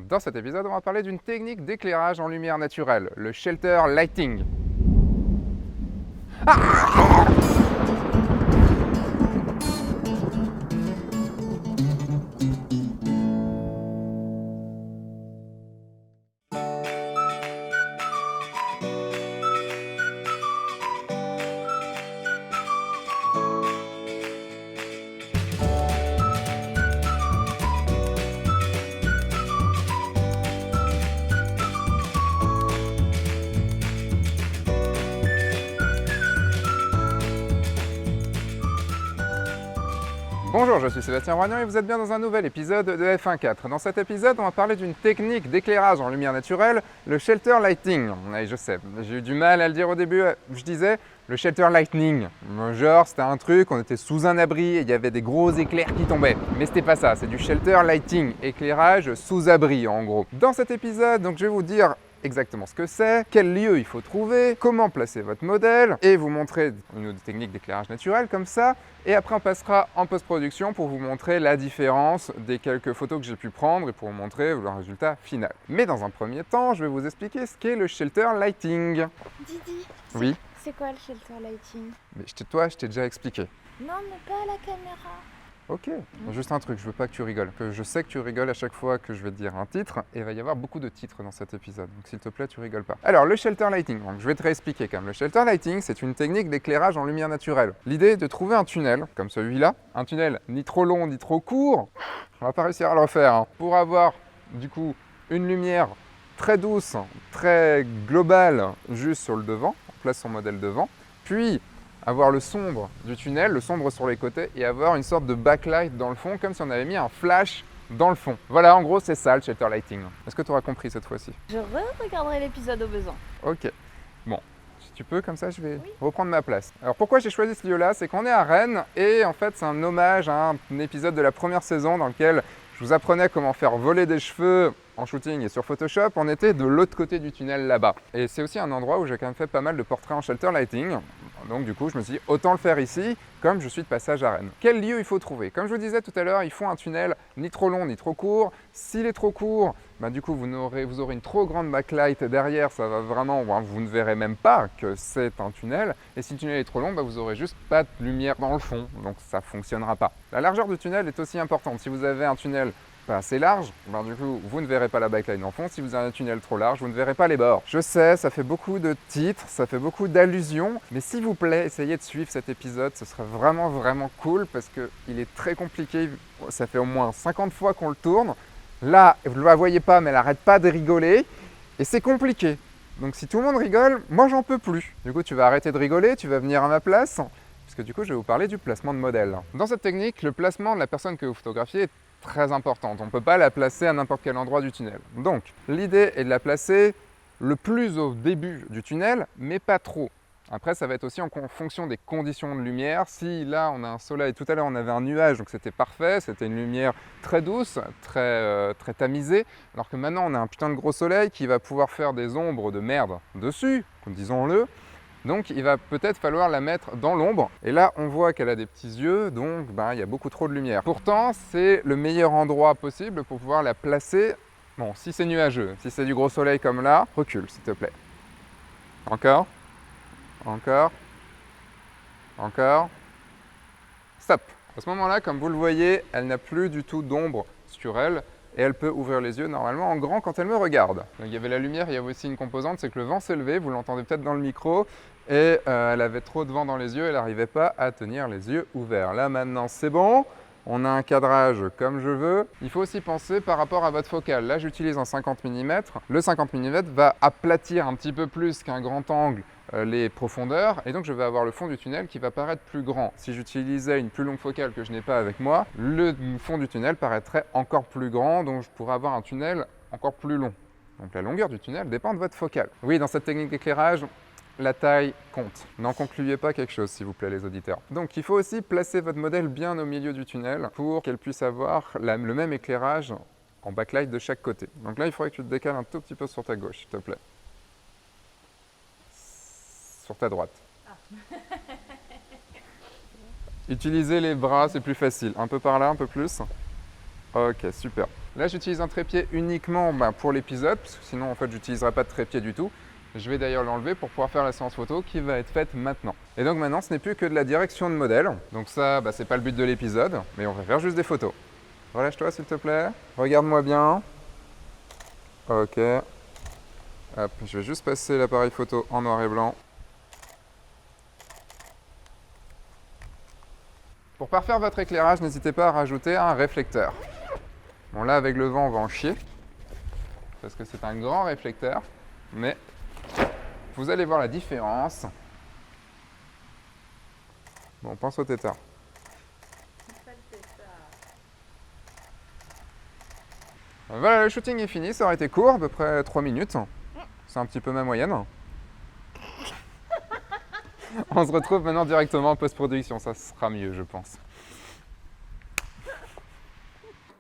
Dans cet épisode, on va parler d'une technique d'éclairage en lumière naturelle, le shelter lighting. Bonjour, je suis Sébastien Roignan et vous êtes bien dans un nouvel épisode de F1.4. Dans cet épisode, on va parler d'une technique d'éclairage en lumière naturelle, le shelter lighting. Oui, je sais, j'ai eu du mal à le dire au début, je disais le shelter lightning. Genre, c'était un truc, on était sous un abri et il y avait des gros éclairs qui tombaient. Mais c'était pas ça, c'est du shelter lighting, éclairage sous abri en gros. Dans cet épisode, donc je vais vous dire exactement ce que c'est, quel lieu il faut trouver, comment placer votre modèle et vous montrer une technique d'éclairage naturel comme ça. Et après on passera en post-production pour vous montrer la différence des quelques photos que j'ai pu prendre et pour vous montrer le résultat final. Mais dans un premier temps, je vais vous expliquer ce qu'est le shelter lighting. Didi, Oui, c'est quoi le shelter lighting? mais toi, je t'ai déjà expliqué. Non, mais pas à la caméra. Ok, juste un truc, je veux pas que tu rigoles. Je sais que tu rigoles à chaque fois que je vais te dire un titre, et il va y avoir beaucoup de titres dans cet épisode, donc s'il te plaît, tu rigoles pas. Alors, le shelter lighting, donc, je vais te réexpliquer quand même. Le shelter lighting, c'est une technique d'éclairage en lumière naturelle. L'idée est de trouver un tunnel, comme celui-là, un tunnel ni trop long ni trop court, on va pas réussir à le refaire, hein, pour avoir, du coup, une lumière très douce, très globale, juste sur le devant, on place son modèle devant, puis avoir le sombre du tunnel, le sombre sur les côtés et avoir une sorte de backlight dans le fond, comme si on avait mis un flash dans le fond. Voilà, en gros, c'est ça le shelter lighting. Est-ce que tu auras compris cette fois-ci? Je regarderai l'épisode au besoin. Ok. Bon, si tu peux, comme ça, je vais reprendre ma place. Alors, pourquoi j'ai choisi ce lieu-là? C'est qu'on est à Rennes et en fait, c'est un hommage à un épisode de la première saison dans lequel je vous apprenais comment faire voler des cheveux en shooting et sur Photoshop. On était de l'autre côté du tunnel là-bas. Et c'est aussi un endroit où j'ai quand même fait pas mal de portraits en shelter lighting. Donc du coup, je me suis dit, autant le faire ici, comme je suis de passage à Rennes. Quel lieu il faut trouver? Comme je vous disais tout à l'heure, il faut un tunnel ni trop long ni trop court. S'il est trop court, du coup, vous aurez une trop grande backlight derrière, ça va vraiment, vous ne verrez même pas que c'est un tunnel. Et si le tunnel est trop long, vous aurez juste pas de lumière dans le fond, donc ça ne fonctionnera pas. La largeur du tunnel est aussi importante. Si vous avez un tunnel pas assez large, du coup, vous ne verrez pas la backlight dans le fond. Si vous avez un tunnel trop large, vous ne verrez pas les bords. Je sais, ça fait beaucoup de titres, ça fait beaucoup d'allusions, mais s'il vous plaît, essayez de suivre cet épisode, ce serait vraiment, vraiment cool, parce qu'il est très compliqué. Ça fait au moins 50 fois qu'on le tourne. Là, vous ne la voyez pas, mais elle n'arrête pas de rigoler, et c'est compliqué. Donc si tout le monde rigole, moi j'en peux plus. Du coup, tu vas arrêter de rigoler, tu vas venir à ma place, parce que du coup, je vais vous parler du placement de modèle. Dans cette technique, le placement de la personne que vous photographiez est très importante. On ne peut pas la placer à n'importe quel endroit du tunnel. Donc, l'idée est de la placer le plus au début du tunnel, mais pas trop. Après, ça va être aussi en fonction des conditions de lumière. Si là, on a un soleil, tout à l'heure, on avait un nuage, donc c'était parfait, c'était une lumière très douce, très tamisée, alors que maintenant, on a un putain de gros soleil qui va pouvoir faire des ombres de merde dessus, disons-le. Donc il va peut-être falloir la mettre dans l'ombre. Et là, on voit qu'elle a des petits yeux, donc il y a beaucoup trop de lumière. Pourtant, c'est le meilleur endroit possible pour pouvoir la placer. Bon, si c'est nuageux, si c'est du gros soleil comme là, recule s'il te plaît. Encore. Encore. Encore. Stop. À ce moment-là, comme vous le voyez, elle n'a plus du tout d'ombre sur elle. Et elle peut ouvrir les yeux normalement en grand quand elle me regarde. Donc, il y avait la lumière, il y avait aussi une composante, c'est que le vent s'est levé, vous l'entendez peut-être dans le micro, et elle avait trop de vent dans les yeux, elle n'arrivait pas à tenir les yeux ouverts. Là maintenant c'est bon, on a un cadrage comme je veux. Il faut aussi penser par rapport à votre focale. Là j'utilise un 50 mm. Le 50 mm va aplatir un petit peu plus qu'un grand angle les profondeurs, et donc je vais avoir le fond du tunnel qui va paraître plus grand. Si j'utilisais une plus longue focale que je n'ai pas avec moi, le fond du tunnel paraîtrait encore plus grand, donc je pourrais avoir un tunnel encore plus long. Donc la longueur du tunnel dépend de votre focale. Oui, dans cette technique d'éclairage, la taille compte. N'en concluez pas quelque chose, s'il vous plaît, les auditeurs. Donc il faut aussi placer votre modèle bien au milieu du tunnel pour qu'elle puisse avoir le même éclairage en backlight de chaque côté. Donc là, il faudrait que tu te décales un tout petit peu sur ta gauche, s'il te plaît. Sur ta droite. Utilisez les bras, c'est plus facile. Un peu par là, un peu plus. Ok, super. Là, j'utilise un trépied uniquement pour l'épisode, parce que sinon, en fait, j'utiliserai pas de trépied du tout. Je vais d'ailleurs l'enlever pour pouvoir faire la séance photo qui va être faite maintenant. Et donc maintenant, ce n'est plus que de la direction de modèle. Donc ça, c'est pas le but de l'épisode, mais on va faire juste des photos. Relâche-toi, s'il te plaît. Regarde-moi bien. Ok. Hop, je vais juste passer l'appareil photo en noir et blanc. Pour parfaire votre éclairage, n'hésitez pas à rajouter un réflecteur. Bon là, avec le vent, on va en chier, parce que c'est un grand réflecteur, mais vous allez voir la différence. Bon, pense au tétard. Voilà, le shooting est fini, ça aurait été court, à peu près 3 minutes. C'est un petit peu ma moyenne. On se retrouve maintenant directement en post-production, ça sera mieux, je pense.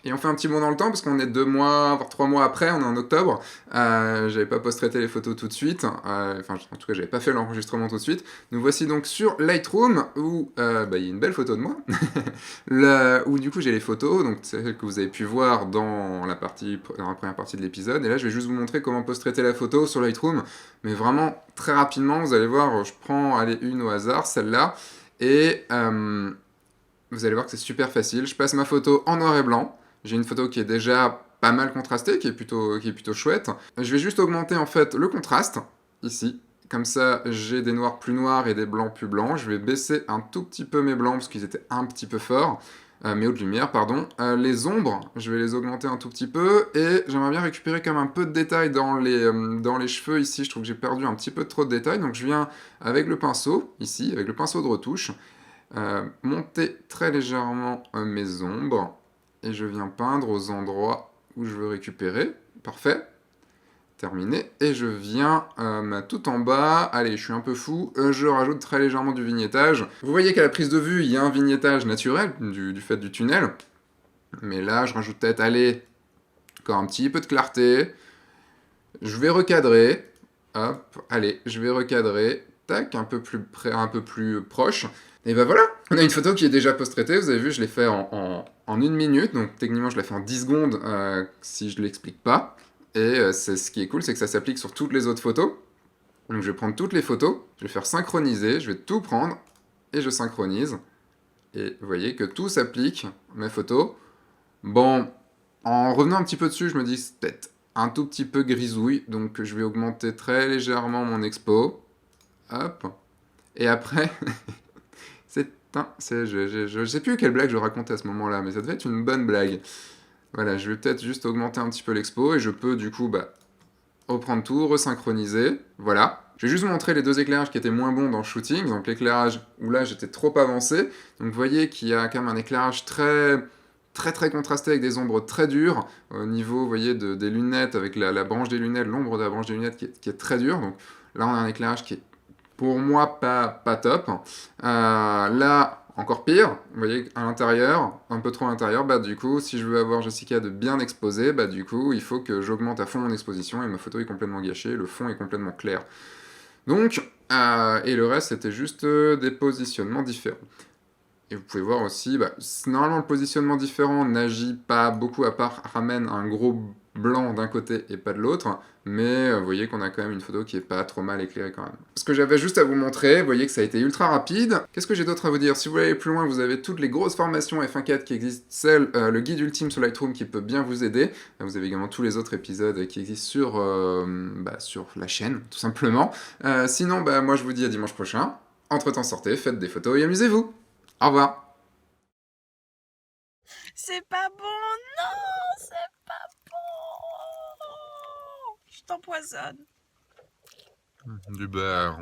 Et on fait un petit bond dans le temps parce qu'on est 2 mois, voire 3 mois après, on est en octobre. J'avais pas post-traité les photos tout de suite. En tout cas, j'avais pas fait l'enregistrement tout de suite. Nous voici donc sur Lightroom où il y a une belle photo de moi. Où du coup j'ai les photos, donc c'est celle que vous avez pu voir dans la première partie de l'épisode. Et là, je vais juste vous montrer comment post-traiter la photo sur Lightroom. Mais vraiment très rapidement, vous allez voir, je prends une au hasard, celle-là. Et vous allez voir que c'est super facile. Je passe ma photo en noir et blanc. J'ai une photo qui est déjà pas mal contrastée, qui est plutôt chouette. Je vais juste augmenter en fait le contraste, ici. Comme ça, j'ai des noirs plus noirs et des blancs plus blancs. Je vais baisser un tout petit peu mes blancs parce qu'ils étaient un petit peu forts. Mes hautes lumières, pardon. Les ombres, je vais les augmenter un tout petit peu. Et j'aimerais bien récupérer comme un peu de détails dans les cheveux ici. Je trouve que j'ai perdu un petit peu trop de détails. Donc je viens avec le pinceau, ici, avec le pinceau de retouche, monter très légèrement mes ombres. Et je viens peindre aux endroits où je veux récupérer. Parfait. Terminé. Et je viens tout en bas. Allez, je suis un peu fou. Je rajoute très légèrement du vignettage. Vous voyez qu'à la prise de vue, il y a un vignettage naturel du fait du tunnel. Mais là, je rajoute peut-être, encore un petit peu de clarté. Je vais recadrer. Hop, allez, je vais recadrer. Tac, un peu plus proche. Et voilà, on a une photo qui est déjà post-traitée. Vous avez vu, je l'ai fait en 1 minute. Donc techniquement, je l'ai fait en 10 secondes si je ne l'explique pas. Et ce qui est cool, c'est que ça s'applique sur toutes les autres photos. Donc je vais prendre toutes les photos, je vais faire synchroniser, je vais tout prendre et je synchronise. Et vous voyez que tout s'applique, mes photos. Bon, en revenant un petit peu dessus, je me dis c'est peut-être un tout petit peu grisouille. Donc je vais augmenter très légèrement mon expo. Hop. Et après, je sais plus quelle blague je racontais à ce moment-là, mais ça devait être une bonne blague. Voilà, je vais peut-être juste augmenter un petit peu l'expo et je peux du coup reprendre tout, resynchroniser. Voilà. Je vais juste vous montrer les 2 éclairages qui étaient moins bons dans le shooting. Donc l'éclairage où là j'étais trop avancé. Donc vous voyez qu'il y a quand même un éclairage très contrasté avec des ombres très dures. Au niveau, vous voyez, des lunettes, avec la branche des lunettes, l'ombre de la branche des lunettes qui est très dure. Donc là on a un éclairage qui est pour moi pas top. Là, encore pire, vous voyez, à l'intérieur, un peu trop à l'intérieur, du coup, si je veux avoir Jessica de bien exposée, du coup, il faut que j'augmente à fond mon exposition et ma photo est complètement gâchée, le fond est complètement clair. Donc, et le reste, c'était juste des positionnements différents. Et vous pouvez voir aussi, normalement, le positionnement différent n'agit pas beaucoup, à part ramène un gros blanc d'un côté et pas de l'autre, mais vous voyez qu'on a quand même une photo qui est pas trop mal éclairée quand même. Ce que j'avais juste à vous montrer, vous voyez que ça a été ultra rapide. Qu'est-ce que j'ai d'autre à vous dire? Si vous voulez aller plus loin, vous avez toutes les grosses formations F1.4 qui existent, le guide ultime sur Lightroom qui peut bien vous aider. Vous avez également tous les autres épisodes qui existent sur la chaîne, tout simplement. Sinon, moi je vous dis à dimanche prochain. Entre-temps, sortez, faites des photos et amusez-vous. Au revoir. C'est pas bon, non, c'est pas bon. Je t'empoisonne. Du beurre.